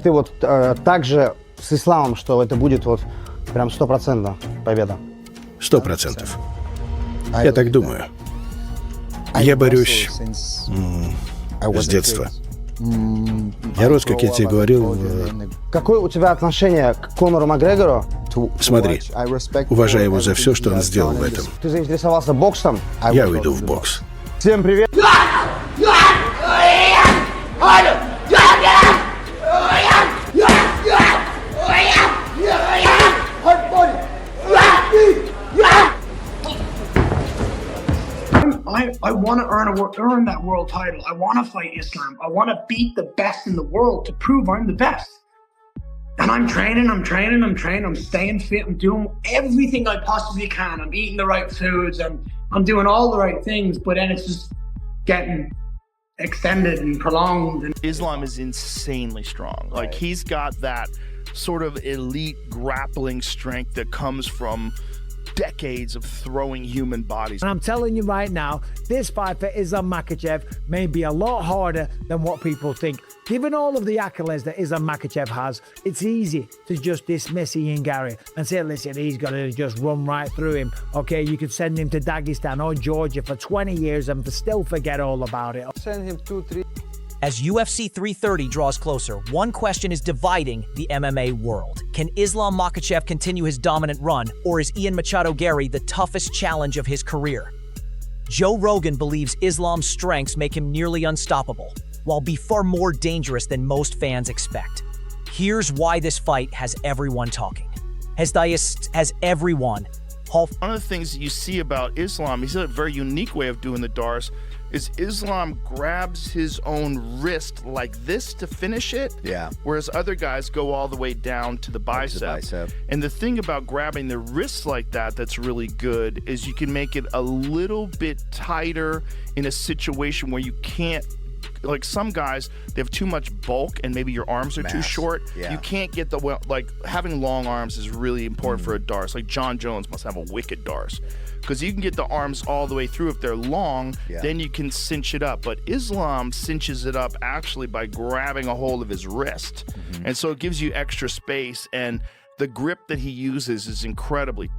Ты вот также с исламом, что это будет вот прям 100% победа? 100%. Я так думаю. Я борюсь с детства. Я рос, как я тебе говорил, Какое у тебя отношение к Конору Макгрегору? Смотри, уважаю его за все, что он сделал в этом. Ты заинтересовался боксом? Я уйду в бокс. Всем привет! I want to earn that world title. I want to fight Islam. I want to beat the best in the world to prove I'm the best. And I'm training. I'm staying fit. I'm doing everything I possibly can. I'm eating the right foods. I'm doing all the right things. But then it's just getting extended and prolonged. And Islam is insanely strong. Like, he's got that sort of elite grappling strength that comes from decades of throwing human bodies. And I'm telling you right now, this fight for Islam Makhachev may be a lot harder than what people think. Given all of the accolades that Islam Makhachev has, it's easy to just dismiss Ian Garry and say, listen, he's going to just run right through him. Okay, you could send him to Dagestan or Georgia for 20 years and still forget all about it. Send him 2-3. As UFC 330 draws closer, one question is dividing the MMA world. Can Islam Makhachev continue his dominant run, or is Ian Machado Garry the toughest challenge of his career? Joe Rogan believes Islam's strengths make him nearly unstoppable, while be far more dangerous than most fans expect. Here's why this fight has everyone talking. Has everyone. One of the things that you see about Islam, he's a very unique way of doing the Dars, is Islam grabs his own wrist like this to finish it, whereas other guys go all the way down to the bicep. And the thing about grabbing the wrists like that that's really good is you can make it a little bit tighter in a situation where you can't, like some guys, they have too much bulk and maybe your arms are too short. You can't get the, like having long arms is really important for a Dars. Like John Jones must have a wicked Dars, because you can get the arms all the way through. If they're long, then you can cinch it up. But Islam cinches it up actually by grabbing a hold of his wrist. And so it gives you extra space, and the grip that he uses is incredibly.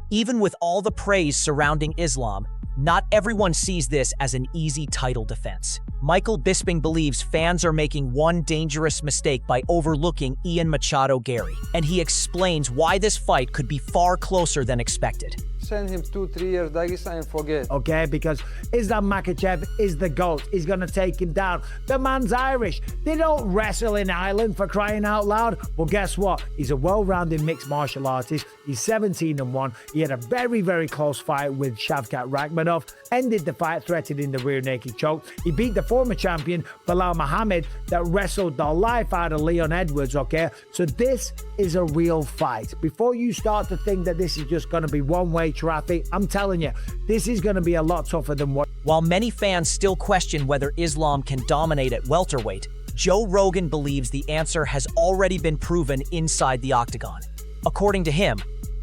Even with all the praise surrounding Islam, not everyone sees this as an easy title defense. Michael Bisping believes fans are making one dangerous mistake by overlooking Ian Machado Garry, and he explains why this fight could be far closer than expected. Send him 2-3 years Dagestan and forget. Okay, because Islam Makhachev is the GOAT. He's going to take him down. The man's Irish. They don't wrestle in Ireland, for crying out loud. Well, guess what? He's a well-rounded mixed martial artist. He's 17-1. He had a very, very close fight with Shavkat Rakhmonov. Ended the fight threatening the rear naked choke. He beat the former champion, Belal Muhammad, that wrestled the life out of Leon Edwards, okay? So this is a real fight. Before you start to think that this is just going to be one-way traffic, I'm telling you, this is going to be a lot tougher than what. While many fans still question whether Islam can dominate at welterweight, Joe Rogan believes the answer has already been proven inside the octagon. According to him,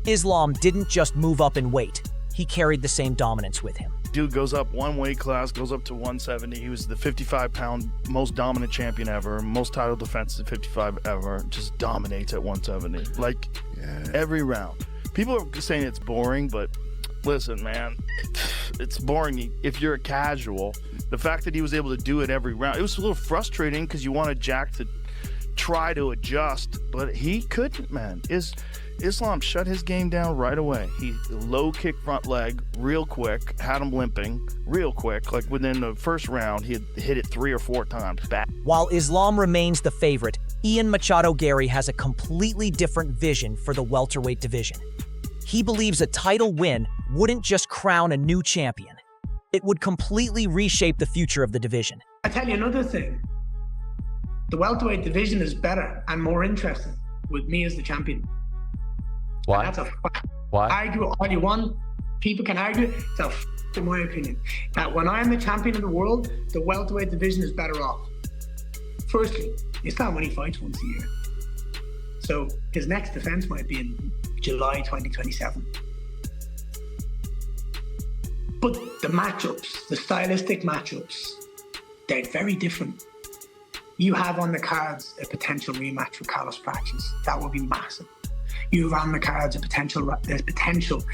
Islam didn't just move up in weight, he carried the same dominance with him. Dude goes up one weight class, goes up to 170. He was the 55-pound most dominant champion ever, most title defenses at 55 ever, just dominates at 170. Like, every round. People are saying it's boring, but listen, man, it's boring if you're a casual. The fact that he was able to do it every round, it was a little frustrating because you wanted Jack to try to adjust, but he couldn't, man. Islam shut his game down right away. He low kick front leg real quick, had him limping real quick. Like within the first round, he had hit it 3 or 4 times back. While Islam remains the favorite, Ian Machado Garry has a completely different vision for the welterweight division. He believes a title win wouldn't just crown a new champion. It would completely reshape the future of the division. I tell you another thing. The welterweight division is better and more interesting with me as the champion. Why? And that's a fact. Why? Argue all you want. People can argue. It's a fact, in my opinion. That when I'm the champion of the world, the welterweight division is better off. Firstly, Islam only fights once a year. So his next defense might be in July 2027. But the matchups, the stylistic matchups, they're very different. You have on the cards a potential rematch for Carlos Praxis. That would be massive. You have on the cards there's potential.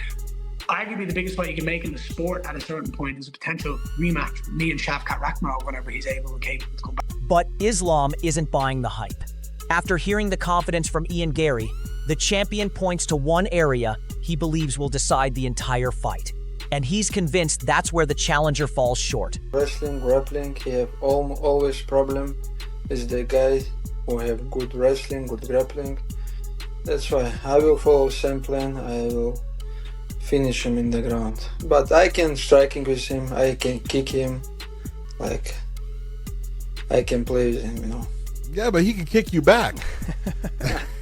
Arguably the biggest fight you can make in the sport at a certain point is a potential rematch for me and Shavkat Rakhmonov whenever he's able and capable to come back. But Islam isn't buying the hype. After hearing the confidence from Ian Garry, the champion points to one area he believes will decide the entire fight. And he's convinced that's where the challenger falls short. Wrestling, grappling, he have always problem with the guys who have good wrestling, good grappling. That's why I will follow same plan. I will finish him in the ground. But I can striking with him, I can kick him, like I can play with him, you know. Yeah, but he can kick you back.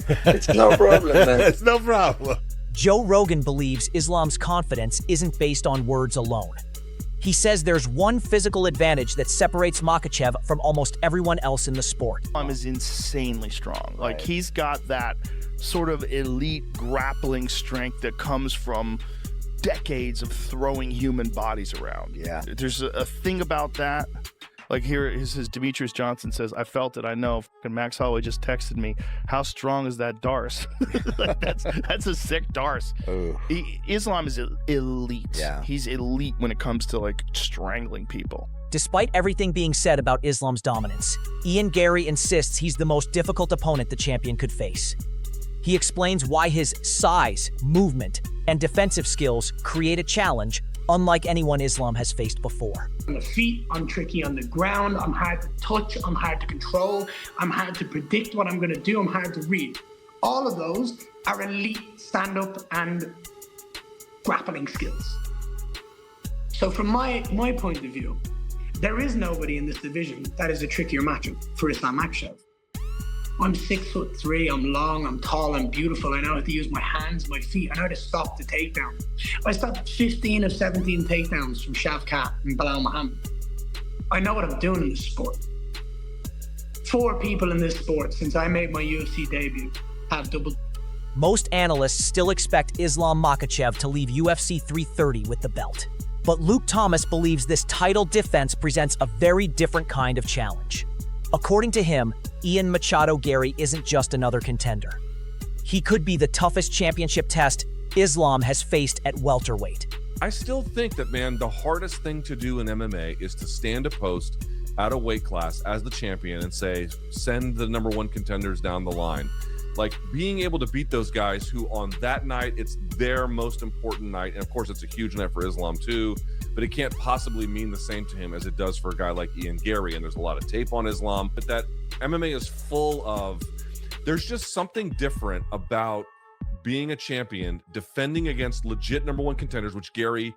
It's no problem, man. It's no problem. Joe Rogan believes Islam's confidence isn't based on words alone. He says there's one physical advantage that separates Makhachev from almost everyone else in the sport. Islam is insanely strong. Like, he's got that sort of elite grappling strength that comes from decades of throwing human bodies around. Yeah. There's a thing about that. Like, here is his Demetrius Johnson says, I felt it, I know. And Max Holloway just texted me, how strong is that Darce? Like, that's a sick Darce. Islam is elite. Yeah. He's elite when it comes to, like, strangling people. Despite everything being said about Islam's dominance, Ian Garry insists he's the most difficult opponent the champion could face. He explains why his size, movement, and defensive skills create a challenge unlike anyone Islam has faced before. On the feet, I'm tricky on the ground, I'm hard to touch, I'm hard to control, I'm hard to predict what I'm going to do, I'm hard to read. All of those are elite stand-up and grappling skills. So from my point of view, there is nobody in this division that is a trickier matchup for Islam Makhachev. I'm 6'3", I'm long, I'm tall, I'm beautiful. I know how to use my hands, my feet. I know how to stop the takedown. I stopped 15 of 17 takedowns from Shavkat and Bilal Muhammad. I know what I'm doing in this sport. 4 people in this sport since I made my UFC debut have doubled. Most analysts still expect Islam Makhachev to leave UFC 330 with the belt. But Luke Thomas believes this title defense presents a very different kind of challenge. According to him, Ian Machado Garry isn't just another contender. He could be the toughest championship test Islam has faced at welterweight. I still think that, man, the hardest thing to do in MMA is to stand a post at a weight class as the champion and say, send the #1 contenders down the line. Like, being able to beat those guys who on that night, it's their most important night. And of course, it's a huge night for Islam too, but it can't possibly mean the same to him as it does for a guy like Ian Garry. And there's a lot of tape on Islam, but that MMA is full of, there's just something different about being a champion, defending against legit #1 contenders, which Garry,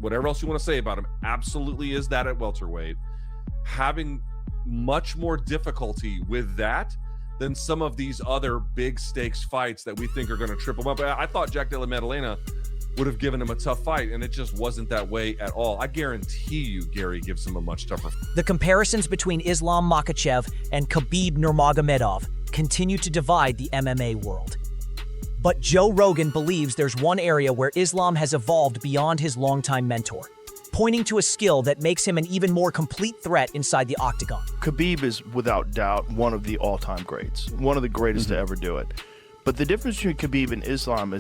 whatever else you want to say about him, absolutely is that at welterweight, having much more difficulty with that than some of these other big stakes fights that we think are going to trip him up. I thought Jack Della Maddalena would have given him a tough fight, and it just wasn't that way at all. I guarantee you Garry gives him a much tougher. The comparisons between Islam Makhachev and Khabib Nurmagomedov continue to divide the MMA world. But Joe Rogan believes there's one area where Islam has evolved beyond his longtime mentor, pointing to a skill that makes him an even more complete threat inside the octagon. Khabib is without doubt one of the all-time greats, one of the greatest to ever do it. But the difference between Khabib and Islam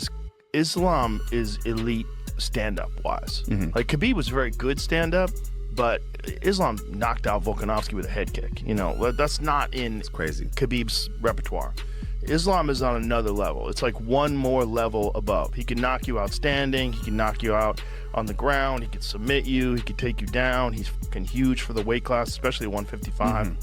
is elite stand-up wise. Like, Khabib was very good stand-up, but Islam knocked out Volkanovski with a head kick. You know, that's not in Khabib's repertoire. Islam is on another level. It's like one more level above. He can knock you out standing. He can knock you out on the ground. He can submit you. He can take you down. He's fucking huge for the weight class, especially 155.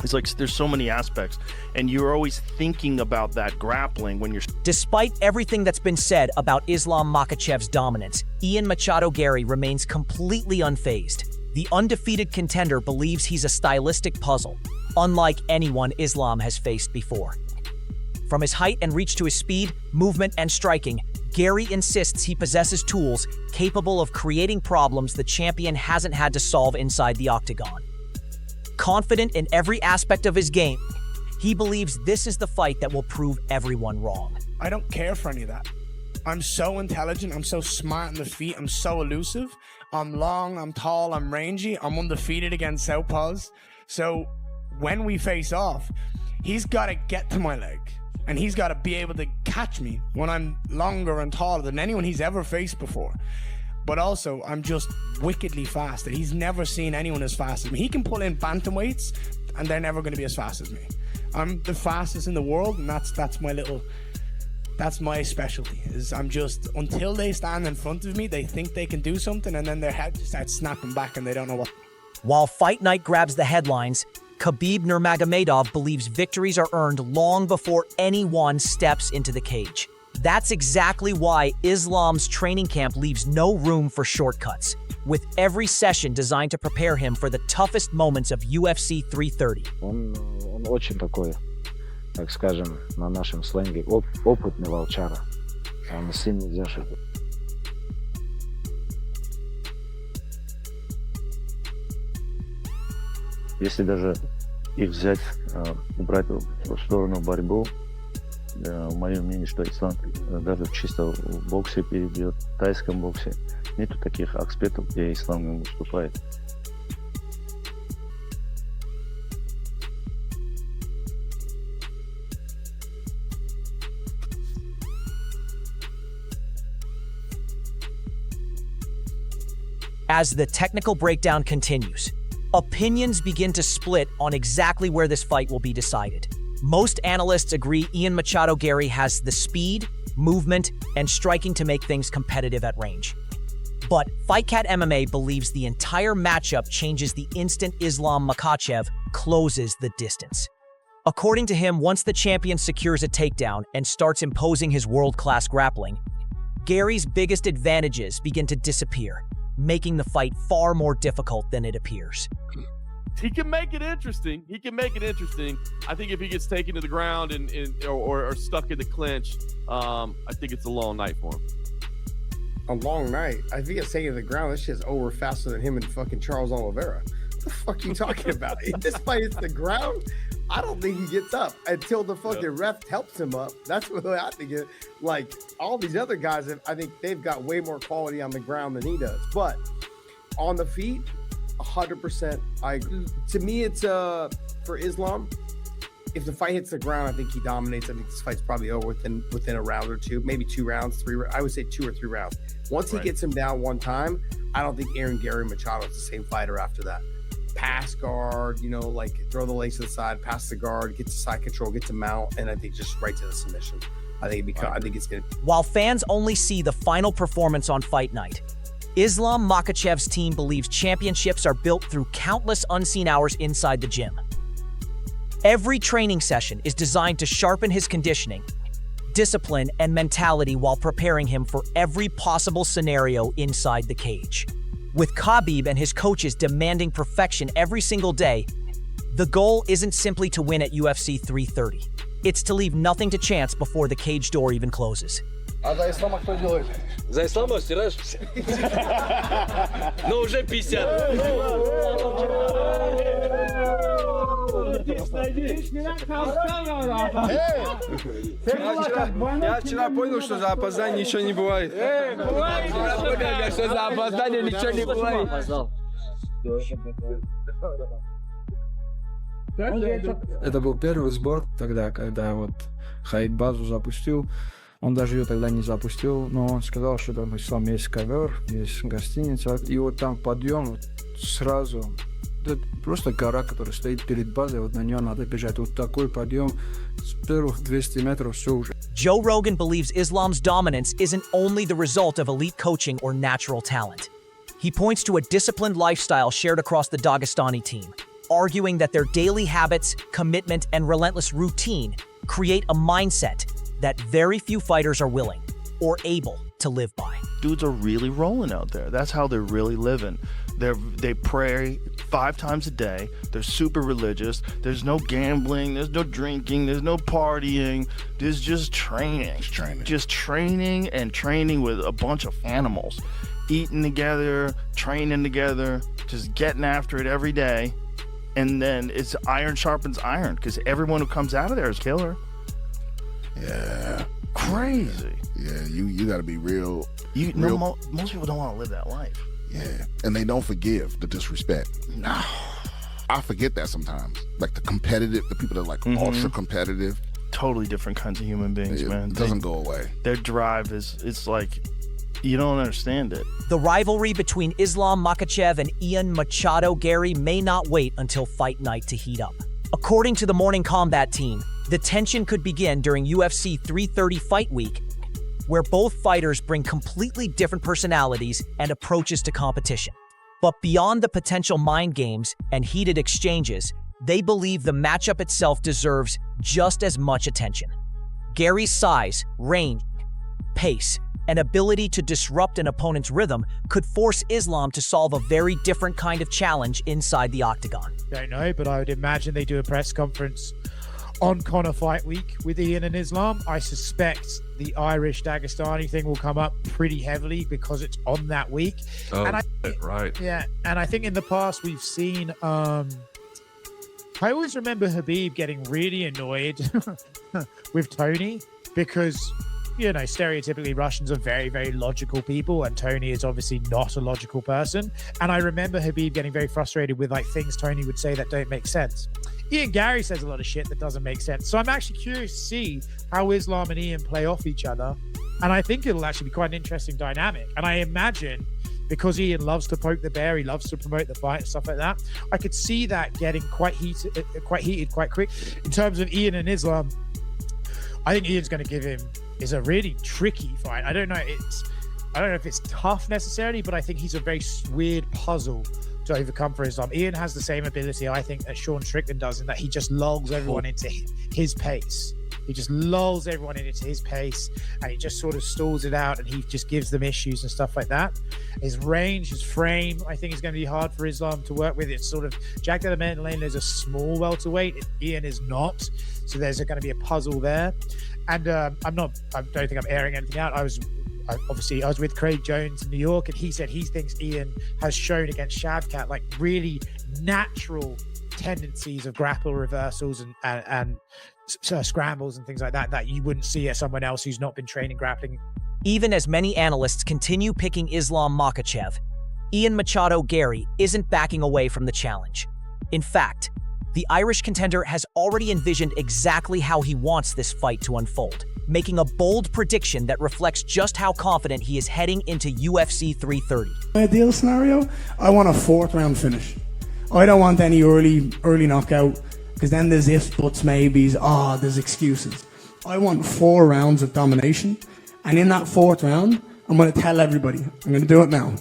It's like there's so many aspects, and you're always thinking about that grappling when you're... Despite everything that's been said about Islam Makhachev's dominance, Ian Machado Garry remains completely unfazed. The undefeated contender believes he's a stylistic puzzle, unlike anyone Islam has faced before. From his height and reach to his speed, movement, and striking, Garry insists he possesses tools capable of creating problems the champion hasn't had to solve inside the octagon. Confident in every aspect of his game, he believes this is the fight that will prove everyone wrong. I don't care for any of that. I'm so intelligent, I'm so smart on the feet, I'm so elusive. I'm long, I'm tall, I'm rangy, I'm undefeated against southpaws. So when we face off, he's got to get to my leg. And he's got to be able to catch me when I'm longer and taller than anyone he's ever faced before. But also, I'm just wickedly fast. And he's never seen anyone as fast as me. He can pull in bantamweights, and they're never going to be as fast as me. I'm the fastest in the world, and that's my specialty. Is I'm just, until they stand in front of me, they think they can do something, and then their head just starts snapping back, and they don't know what. While Fight Night grabs the headlines, Khabib Nurmagomedov believes victories are earned long before anyone steps into the cage. That's exactly why Islam's training camp leaves no room for shortcuts, with every session designed to prepare him for the toughest moments of UFC 330. Он очень такой, так скажем, на нашем сленге, опытный волчара. Он с ним нельзя шутить. Если даже их взять, убрать в сторону борьбу, в моем мнении, что Ислам даже чисто в боксе перейдет, в тайском боксе. Нету таких аспектов, где Ислам не выступает. As the technical breakdown continues, opinions begin to split on exactly where this fight will be decided. Most analysts agree Ian Machado Garry has the speed, movement, and striking to make things competitive at range. But FightCat MMA believes the entire matchup changes the instant Islam Makhachev closes the distance. According to him, once the champion secures a takedown and starts imposing his world-class grappling, Gary's biggest advantages begin to disappear, making the fight far more difficult than it appears. He can make it interesting. I think if he gets taken to the ground or stuck in the clinch, I think it's a long night for him. A long night? If he gets taken to the ground, this shit's over faster than him and fucking Charles Oliveira. What the fuck are you talking about? If this fight hits the ground, I don't think he gets up until the fucking ref helps him up. That's what I think. Like, all these other guys, I think they've got way more quality on the ground than he does. But on the feet, 100%. I agree. To me, it's for Islam. If the fight hits the ground, I think he dominates. I think this fight's probably over within a round or two, maybe 2 rounds, 3. I would say 2 or 3 rounds. Once he gets him down one time, I don't think Ian Garry Machado is the same fighter after that. Pass guard, like throw the legs to the side, pass the guard, get to side control, get to mount, and I think just right to the submission. I think it's gonna. While fans only see the final performance on Fight Night, Islam Makhachev's team believes championships are built through countless unseen hours inside the gym. Every training session is designed to sharpen his conditioning, discipline, and mentality while preparing him for every possible scenario inside the cage. With Khabib and his coaches demanding perfection every single day, the goal isn't simply to win at UFC 330. It's to leave nothing to chance before the cage door even closes. А за Ислама кто делает? За Ислама стираешь? Ну уже 50. Я вчера понял, что за опоздание ничего не бывает. Что за опоздание ничего не бывает. Это был первый сбор тогда, когда вот Хаид базу запустил. Он даже ее тогда не запустил, но он сказал, что там Ислам есть ковер, есть гостиница. И вот там подъем вот сразу. Это просто гора, которая стоит перед базой, вот на нее надо бежать. Вот такой подъем с первых 200 метров все уже. Joe Rogan believes Islam's dominance isn't only the result of elite coaching or natural talent. He points to a disciplined lifestyle shared across the Dagestani team, arguing that their daily habits, commitment, and relentless routine create a mindset that very few fighters are willing or able to live by. Dudes are really rolling out there. That's how they're really living. They pray 5 times a day. They're super religious. There's no gambling. There's no drinking. There's no partying. There's just training. Just training and training with a bunch of animals. Eating together, training together, just getting after it every day. And then it's iron sharpens iron because everyone who comes out of there is killer. Yeah. Crazy. Yeah, you got to be real. Most people don't want to live that life. Yeah, and they don't forgive the disrespect. No. I forget that sometimes. Like the people that are like ultra competitive. Totally different kinds of human beings, man. It doesn't go away. Their drive it's like, you don't understand it. The rivalry between Islam Makhachev and Ian Machado Garry may not wait until fight night to heat up. According to the Morning Combat team, the tension could begin during UFC 330 fight week, where both fighters bring completely different personalities and approaches to competition. But beyond the potential mind games and heated exchanges, they believe the matchup itself deserves just as much attention. Garry's size, range, pace, and ability to disrupt an opponent's rhythm could force Islam to solve a very different kind of challenge inside the octagon. Don't know, but I would imagine they do a press conference on Conor Fight Week with Ian and Islam. I suspect the Irish Dagestani thing will come up pretty heavily because it's on that week. Oh, and right. Yeah, and I think in the past we've seen... I always remember Khabib getting really annoyed with Tony because, you know, stereotypically Russians are very, very logical people, and Tony is obviously not a logical person. And I remember Khabib getting very frustrated with like things Tony would say that don't make sense. Ian Garry says a lot of shit that doesn't make sense. So I'm actually curious to see how Islam and Ian play off each other. And I think it'll actually be quite an interesting dynamic. And I imagine, because Ian loves to poke the bear, he loves to promote the fight and stuff like that, I could see that getting quite heated quite quick. In terms of Ian and Islam, I think Ian's going to give him is a really tricky fight. I don't know if it's tough necessarily, but I think he's a very weird puzzle to overcome for Islam. Ian has the same ability, I think, that Sean Strickland does, in that he just lulls everyone into his pace. He just lulls everyone into his pace, and he just sort of stalls it out, and he just gives them issues and stuff like that. His range, his frame, I think is going to be hard for Islam to work with. It's sort of, Jack Della Maddalena is a small welterweight. Ian is not. So there's going to be a puzzle there. And I don't think I'm airing anything out. I was with Craig Jones in New York, and he said he thinks Ian has shown against Shavkat like really natural tendencies of grapple reversals and scrambles and things like that you wouldn't see at someone else who's not been training grappling. Even as many analysts continue picking Islam Makhachev, Ian Machado Garry isn't backing away from the challenge. In fact, the Irish contender has already envisioned exactly how he wants this fight to unfold, making a bold prediction that reflects just how confident he is heading into UFC 330. My ideal scenario, I want a 4th round finish. I don't want any early knockout, because then there's ifs, buts, maybes, there's excuses. I want 4 rounds of domination, and in that 4th round, I'm going to tell everybody, I'm going to do it now,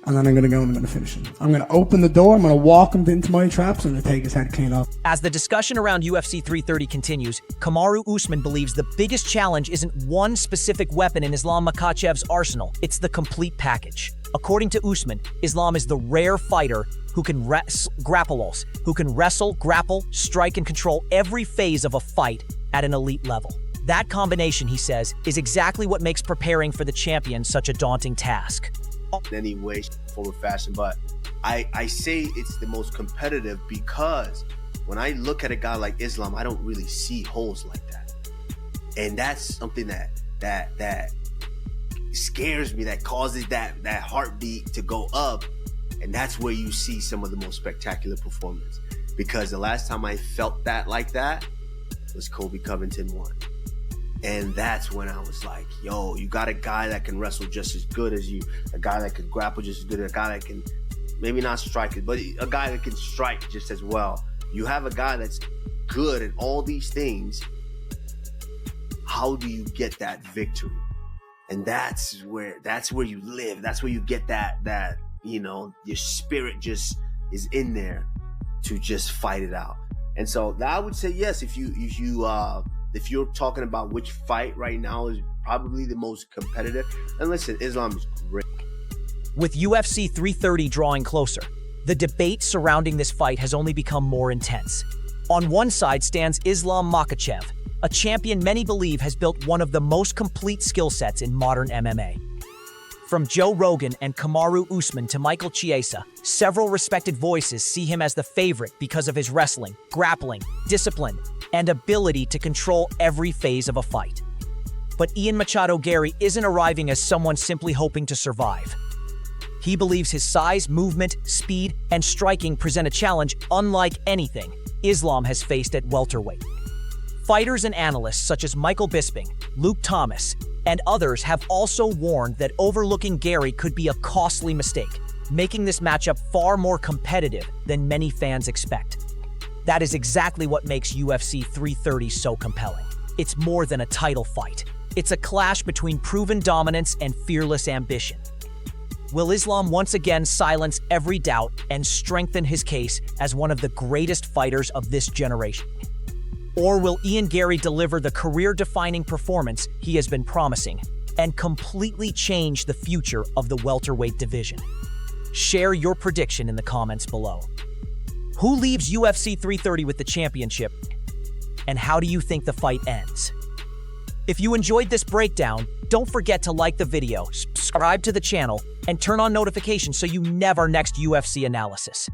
and then I'm going to go and I'm going to finish him. I'm going to open the door, I'm going to walk him into my traps, and I'm going to take his head clean off. As the discussion around UFC 330 continues, Kamaru Usman believes the biggest challenge isn't one specific weapon in Islam Makhachev's arsenal, it's the complete package. According to Usman, Islam is the rare fighter who can wrestle, grapple, strike, and control every phase of a fight at an elite level. That combination, he says, is exactly what makes preparing for the champion such a daunting task. In any way, form, or fashion, but I say it's the most competitive because when I look at a guy like Islam, I don't really see holes like that, and that's something that scares me, that causes that heartbeat to go up. And that's where you see some of the most spectacular performance. Because the last time I felt that like that was Kobe Covington won. And that's when I was like, yo, you got a guy that can wrestle just as good as you, a guy that can grapple just as good, a guy that can maybe not strike it, but a guy that can strike just as well. You have a guy that's good at all these things. How do you get that victory? And that's where you live. That's where you get that you know, your spirit just is in there to just fight it out. And so I would say yes, if you're talking about which fight right now is probably the most competitive. And listen, Islam is great. With UFC 330 drawing closer, the debate surrounding this fight has only become more intense. On one side stands Islam Makhachev, a champion many believe has built one of the most complete skill sets in modern MMA. From Joe Rogan and Kamaru Usman to Michael Chiesa, several respected voices see him as the favorite because of his wrestling, grappling, discipline, and ability to control every phase of a fight. But Ian Machado Garry isn't arriving as someone simply hoping to survive. He believes his size, movement, speed, and striking present a challenge unlike anything Islam has faced at welterweight. Fighters and analysts such as Michael Bisping, Luke Thomas, and others have also warned that overlooking Garry could be a costly mistake, making this matchup far more competitive than many fans expect. That is exactly what makes UFC 330 so compelling. It's more than a title fight. It's a clash between proven dominance and fearless ambition. Will Islam once again silence every doubt and strengthen his case as one of the greatest fighters of this generation? Or will Ian Garry deliver the career-defining performance he has been promising and completely change the future of the welterweight division? Share your prediction in the comments below. Who leaves UFC 330 with the championship? And how do you think the fight ends? If you enjoyed this breakdown, don't forget to like the video, subscribe to the channel, and turn on notifications so you never miss next UFC analysis.